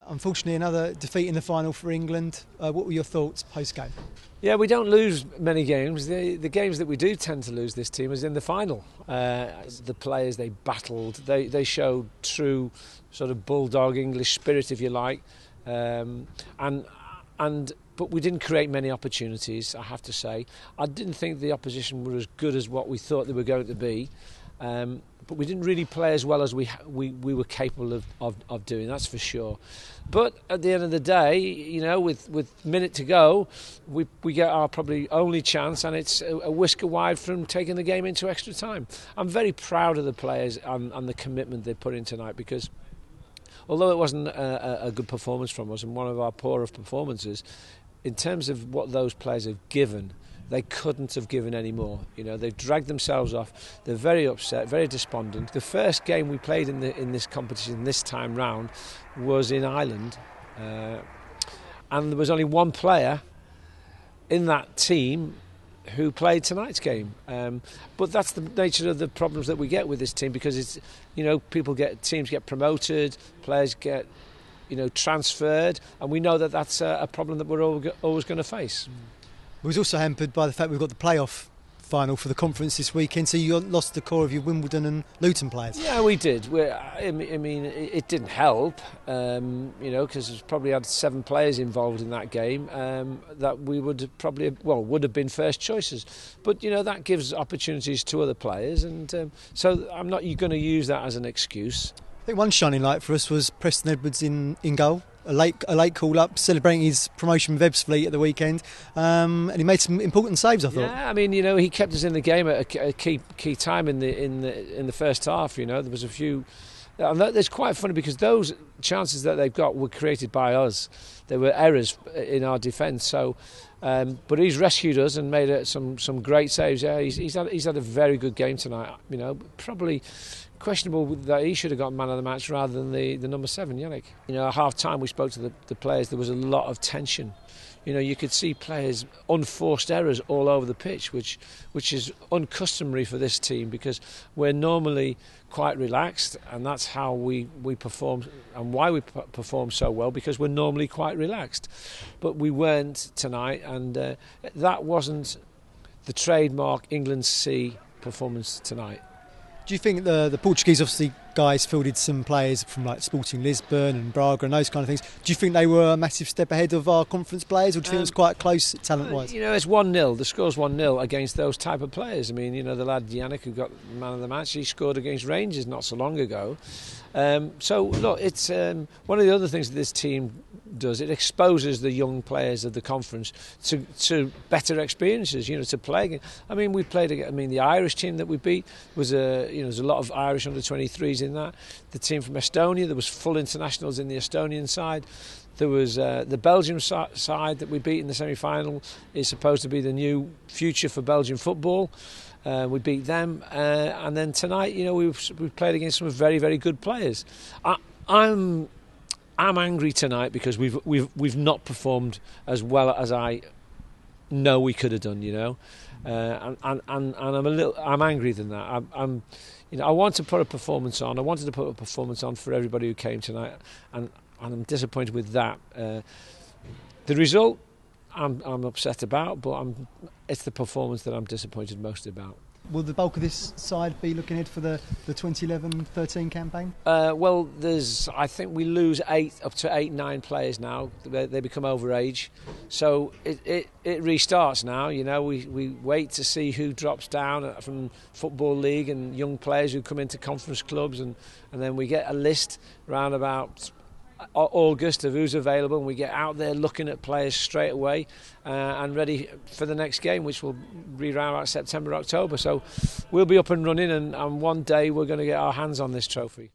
Unfortunately, another defeat in the final for England. What were your thoughts post-game? Yeah, we don't lose many games. The games that we do tend to lose, this team, is in the final. The players, they battled. They showed true sort of bulldog English spirit, if you like. But we didn't create many opportunities, I have to say. I didn't think the opposition were as good as what we thought they were going to be. But we didn't really play as well as we were capable of doing, that's for sure. But at the end of the day, you know, with minute to go, we get our probably only chance, and it's a whisker wide from taking the game into extra time. I'm very proud of the players and the commitment they put in tonight, because although it wasn't a good performance from us and one of our poorer performances, in terms of what those players have given, they couldn't have given any more. You know, they've dragged themselves off. They're very upset, very despondent. The first game we played in this competition this time round was in Ireland, and there was only one player in that team who played tonight's game. But that's the nature of the problems that we get with this team, because it's, you know, teams get promoted, players get, you know, transferred, and we know that that's a problem that we're always going to face. It was also hampered by the fact we've got the playoff final for the conference this weekend, so you lost the core of your Wimbledon and Luton players. Yeah, we did. I mean, it didn't help, you know, because we probably had 7 players involved in that game that we would have been first choices. But, you know, that gives opportunities to other players, and so I'm not going to use that as an excuse. I think one shining light for us was Preston Edwards in goal. A late call-up, celebrating his promotion with Ebbsfleet at the weekend, and he made some important saves, I thought. Yeah, I mean, you know, he kept us in the game at a key time in the first half. You know, there was a few. And it's quite funny, because those chances that they've got were created by us. There were errors in our defence. So, but he's rescued us and made some great saves. Yeah, he's had a very good game tonight. You know, probably questionable that he should have got man of the match rather than the number 7, Yannick. You know, at half time we spoke to the players. There was a lot of tension. You know, you could see players unforced errors all over the pitch, which is uncustomary for this team, because we're normally quite relaxed, and that's how we perform, and why we perform so well, because we're normally quite relaxed. But we weren't tonight, and that wasn't the trademark England C performance tonight. Do you think the Portuguese, obviously, guys fielded some players from like Sporting Lisbon and Braga and those kind of things? Do you think they were a massive step ahead of our conference players, or do you think it was quite close talent-wise? You know, it's 1-0. The score's 1-0 against those type of players. I mean, you know, the lad Yannick, who got man of the match, he scored against Rangers not so long ago. So, look, it's one of the other things that this team does. It exposes the young players of the conference to better experiences, you know, to play. I mean, the Irish team that we beat was there's a lot of Irish under-23s in that. The team from Estonia, there was full internationals in the Estonian side. There was the Belgium side that we beat in the semi-final is supposed to be the new future for Belgian football. We beat them, and then tonight, you know, we've played against some very, very good players. I'm angry tonight because we've not performed as well as I know we could have done. You know, and I'm angry than that. I want to put a performance on. I wanted to put a performance on for everybody who came tonight, and I'm disappointed with that. The result, I'm upset about, but it's the performance that I'm disappointed most about. Will the bulk of this side be looking ahead for the 2011-13 campaign? Well, I think we lose up to 8-9 players now. They become overage, so it restarts now. You know, we wait to see who drops down from Football League and young players who come into conference clubs, and then we get a list round about August of who's available, and we get out there looking at players straight away and ready for the next game, which will be around about September, October. So we'll be up and running, and one day we're going to get our hands on this trophy.